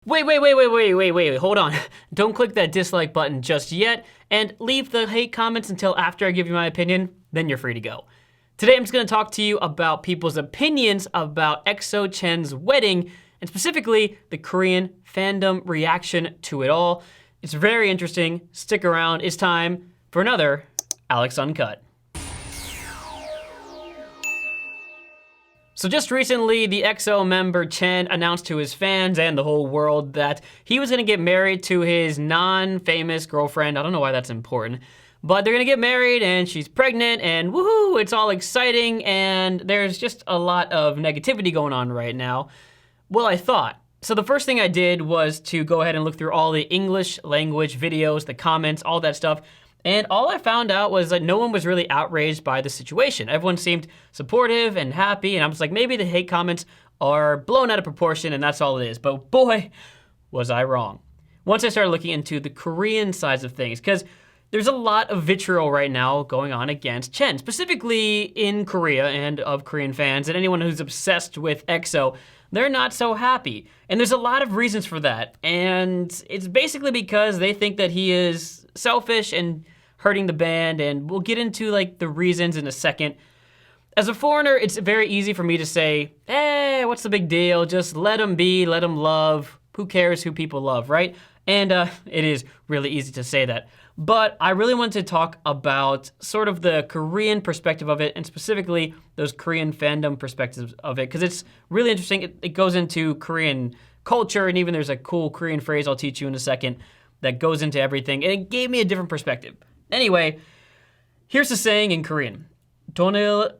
Wait, hold on. Don't click that dislike button just yet, and leave the hate comments until after I give you my opinion, then you're free to go. Today I'm just gonna talk to you about people's opinions about EXO Chen's wedding, and specifically the Korean fandom reaction to it all. It's very interesting, stick around, it's time for another Alex Uncut. So just recently, the EXO member Chen announced to his fans and the whole world that he was gonna get married to his non-famous girlfriend. I don't know why that's important, but they're gonna get married and she's pregnant and woohoo, it's all exciting, and there's just a lot of negativity going on right now. Well, I thought. So the first thing I did was to go ahead and look through all the English language videos, the comments, all that stuff. And all I found out was that no one was really outraged by the situation. Everyone seemed supportive and happy, and I was like, maybe the hate comments are blown out of proportion and that's all it is. But boy, was I wrong. Once I started looking into the Korean sides of things, because there's a lot of vitriol right now going on against Chen, specifically in Korea and of Korean fans, and anyone who's obsessed with EXO, they're not so happy. And there's a lot of reasons for that. And it's basically because they think that he is selfish and hurting the band, and we'll get into like the reasons in a second. As a foreigner, it's very easy for me to say, what's the big deal? Just let him be, let him love. Who cares who people love, right? And it is really easy to say that. But I really want to talk about sort of the Korean perspective of it, and specifically those Korean fandom perspectives of it, because it's really interesting. It goes into Korean culture, and even there's a cool Korean phrase I'll teach you in a second that goes into everything, and it gave me a different perspective. Anyway, here's the saying in Korean. 돈을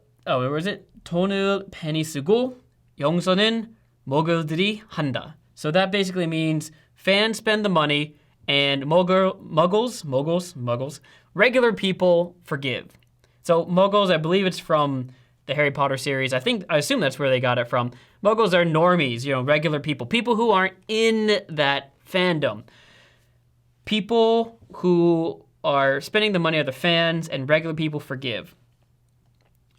penny 쓰고 용서는 mogul들이 한다. So that basically means fans spend the money and muggles, regular people forgive. So muggles, I believe it's from the Harry Potter series. I assume that's where they got it from. Muggles are normies, regular people who aren't in that fandom. People who are spending the money are the fans, and regular people forgive.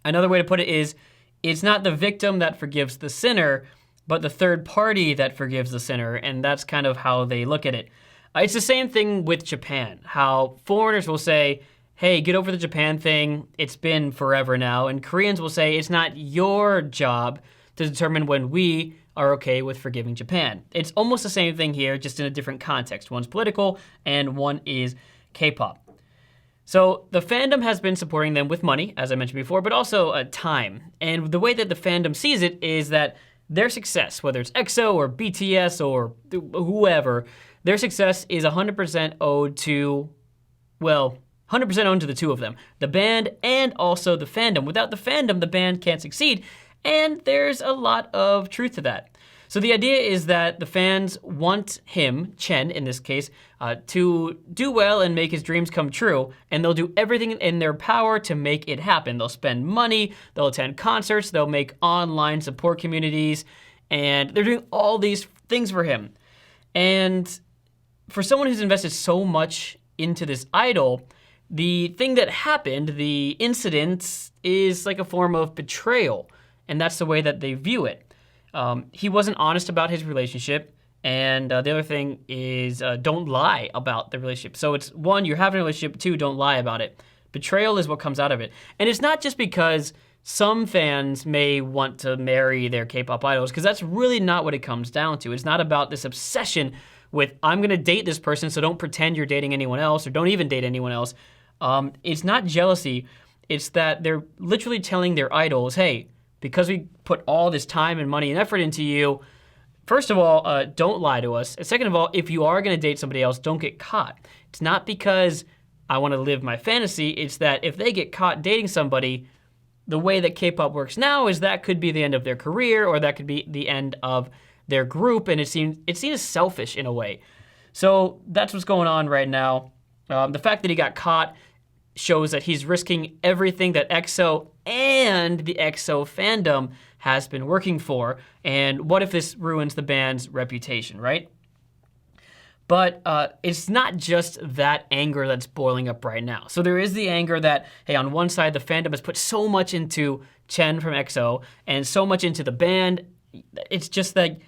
Another way to put it is, it's not the victim that forgives the sinner, but the third party that forgives the sinner, and that's kind of how they look at it. It's the same thing with Japan, how foreigners will say, hey, get over the Japan thing, it's been forever now, and Koreans will say, it's not your job to determine when we are okay with forgiving Japan. It's almost the same thing here, just in a different context. One's political, and one is K-pop. So the fandom has been supporting them with money, as I mentioned before, but also time. And the way that the fandom sees it is that their success, whether it's EXO or BTS or whoever, their success is 100% owed to, 100% owed to the two of them, the band and also the fandom. Without the fandom, the band can't succeed, and there's a lot of truth to that. So the idea is that the fans want him, Chen in this case, to do well and make his dreams come true, and they'll do everything in their power to make it happen. They'll spend money, they'll attend concerts, they'll make online support communities, and they're doing all these things for him. And for someone who's invested so much into this idol, the thing that happened, the incident, is like a form of betrayal, and that's the way that they view it. He wasn't honest about his relationship, and the other thing is don't lie about the relationship. So it's one, you're having a relationship, two, don't lie about it. Betrayal is what comes out of it. And it's not just because some fans may want to marry their K-pop idols, because that's really not what it comes down to. It's not about this obsession with, I'm gonna date this person, so don't pretend you're dating anyone else, or don't even date anyone else. It's not jealousy, it's that they're literally telling their idols, hey, because we put all this time and money and effort into you, first of all, don't lie to us. And second of all, if you are gonna date somebody else, don't get caught. It's not because I wanna live my fantasy, it's that if they get caught dating somebody, the way that K-pop works now is that could be the end of their career, or that could be the end of their group, and it's seen as selfish in a way. So that's what's going on right now. The fact that he got caught shows that he's risking everything that EXO and the EXO fandom has been working for. And what if this ruins the band's reputation, right? But it's not just that anger that's boiling up right now. So there is the anger that, hey, on one side, the fandom has put so much into Chen from EXO and so much into the band. It's just that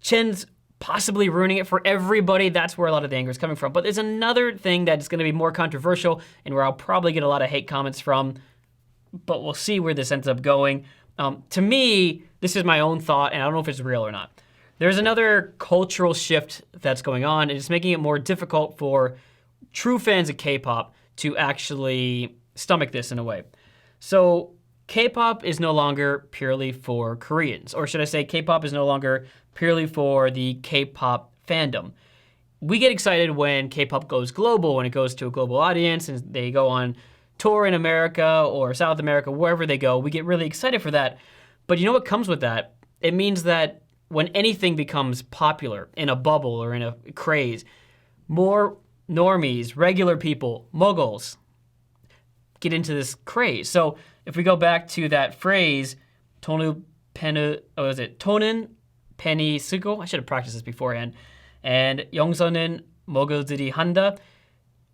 Chen's possibly ruining it for everybody. That's where a lot of the anger is coming from. But there's another thing that's going to be more controversial and where I'll probably get a lot of hate comments from, but we'll see where this ends up going. To me, this is my own thought, and I don't know if it's real or not. There's another cultural shift that's going on, and it's making it more difficult for true fans of K-pop to actually stomach this in a way. So K-pop is no longer purely for Koreans, or should I say K-pop is no longer purely for the K-pop fandom. We get excited when K-pop goes global, when it goes to a global audience and they go on tour in America or South America, wherever they go. We get really excited for that. But you know what comes with that? It means that when anything becomes popular in a bubble or in a craze, more normies, regular people, moguls, get into this craze. So if we go back to that phrase, Tonen Penny Sugo, I should have practiced this beforehand, and 영서는 모글들이 한다,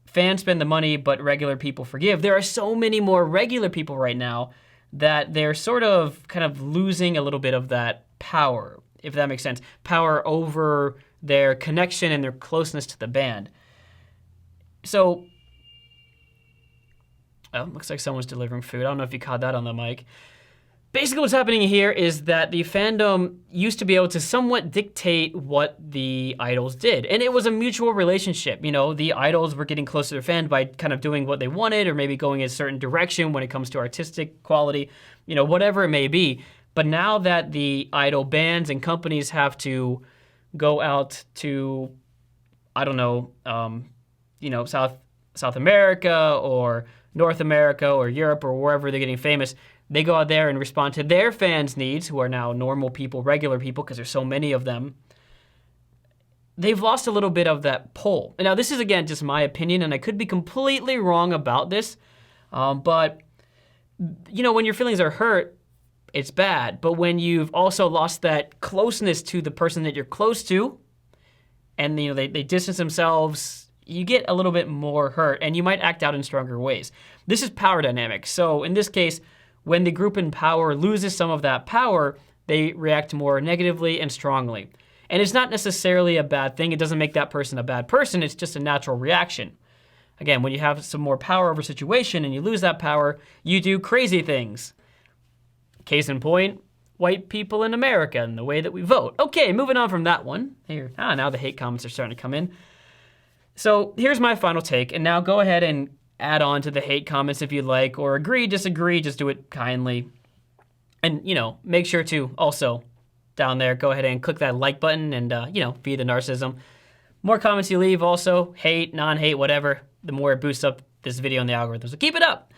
fans spend the money, but regular people forgive. There are so many more regular people right now that they're sort of kind of losing a little bit of that power, if that makes sense, power over their connection and their closeness to the band. So, oh, looks like someone's delivering food. I don't know if you caught that on the mic. Basically what's happening here is that the fandom used to be able to somewhat dictate what the idols did. And it was a mutual relationship. You know, the idols were getting closer to their fans by kind of doing what they wanted or maybe going a certain direction when it comes to artistic quality, you know, whatever it may be. But now that the idol bands and companies have to go out to, I don't know, you know, South America or North America or Europe or wherever they're getting famous, they go out there and respond to their fans' needs, who are now normal people, regular people, because there's so many of them. They've lost a little bit of that pull. And now this is, again, just my opinion, and I could be completely wrong about this, but, you know, when your feelings are hurt, it's bad. But when you've also lost that closeness to the person that you're close to, and, you know, they distance themselves, you get a little bit more hurt, and you might act out in stronger ways. This is power dynamics. So in this case, when the group in power loses some of that power, they react more negatively and strongly. And it's not necessarily a bad thing. It doesn't make that person a bad person. It's just a natural reaction. Again, when you have some more power over a situation and you lose that power, you do crazy things. Case in point, white people in America and the way that we vote. Okay, moving on from that one. Here, now the hate comments are starting to come in. So here's my final take, and now go ahead and add on to the hate comments if you'd like, or agree, disagree, just do it kindly. And, you know, make sure to also, down there, go ahead and click that like button and, you know, feed the narcissism. More comments you leave also, hate, non-hate, whatever, the more it boosts up this video in the algorithm. So keep it up.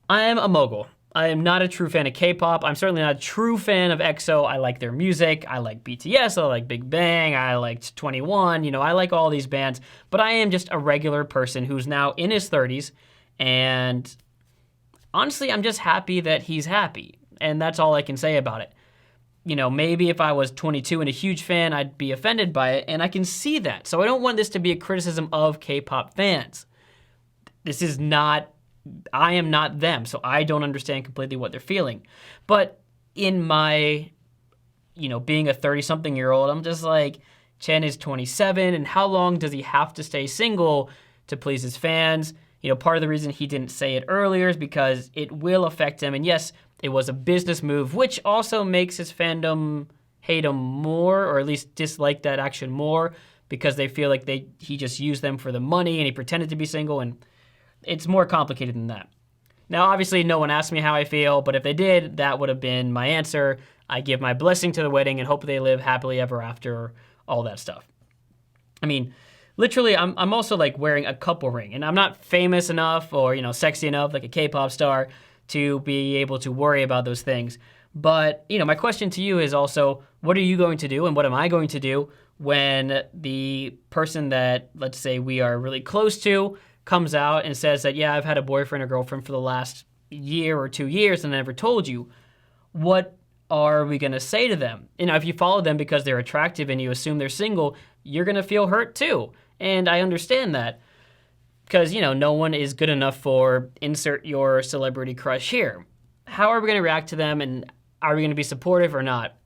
I am a mogul. I am not a true fan of K-pop. I'm certainly not a true fan of EXO. I like their music. I like BTS. I like Big Bang. I liked 21. You know, I like all these bands. But I am just a regular person who's now in his 30s. And honestly, I'm just happy that he's happy. And that's all I can say about it. You know, maybe if I was 22 and a huge fan, I'd be offended by it. And I can see that. So I don't want this to be a criticism of K-pop fans. This is not... I am not them, so I don't understand completely what they're feeling. But in my, you know, being a 30-something-year-old, I'm just like, Chen is 27, and how long does he have to stay single to please his fans? You know, part of the reason he didn't say it earlier is because it will affect him. And yes, it was a business move, which also makes his fandom hate him more, or at least dislike that action more, because they feel like he just used them for the money and he pretended to be single, and it's more complicated than that. Now, obviously, no one asked me how I feel, but if they did, that would have been my answer. I give my blessing to the wedding and hope they live happily ever after, all that stuff. I mean, literally, I'm also like wearing a couple ring, and I'm not famous enough or, you know, sexy enough like a K-pop star to be able to worry about those things. But, you know, my question to you is also, what are you going to do and what am I going to do when the person that, let's say, we are really close to comes out and says that, yeah, I've had a boyfriend or girlfriend for the last year or 2 years and I never told you? What are we going to say to them? You know, if you follow them because they're attractive and you assume they're single, you're going to feel hurt too. And I understand that because, you know, no one is good enough for insert your celebrity crush here. How are we going to react to them, and are we going to be supportive or not?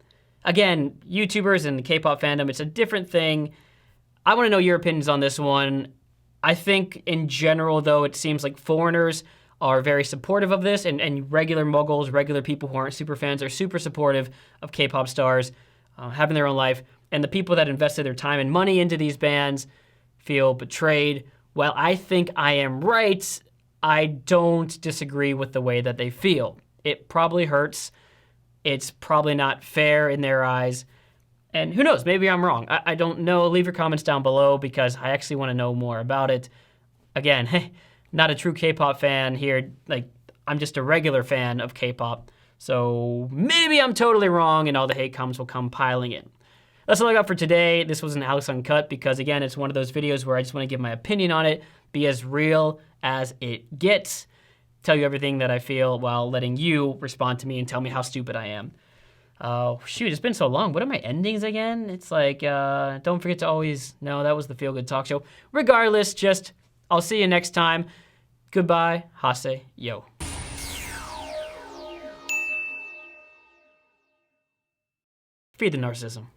again, YouTubers and the K-pop fandom, it's a different thing. I want to know your opinions on this one. I think in general, though, it seems like foreigners are very supportive of this, and regular moguls, regular people who aren't super fans are super supportive of K-pop stars having their own life. And the people that invested their time and money into these bands feel betrayed. Well, I think I am right. I don't disagree with the way that they feel. It probably hurts. It's probably not fair in their eyes. And who knows, maybe I'm wrong. I don't know. Leave your comments down below because I actually want to know more about it. Again, hey, not a true K-pop fan here. Like, I'm just a regular fan of K-pop. So maybe I'm totally wrong and all the hate comments will come piling in. That's all I got for today. This was an Alex Uncut because, again, it's one of those videos where I just want to give my opinion on it, be as real as it gets, tell you everything that I feel while letting you respond to me and tell me how stupid I am. Oh, shoot, it's been so long. What are my endings again? It's like, don't forget to always, no, that was the Feel Good Talk Show. Regardless, just, I'll see you next time. Goodbye, hase, yo. Feed the narcissism.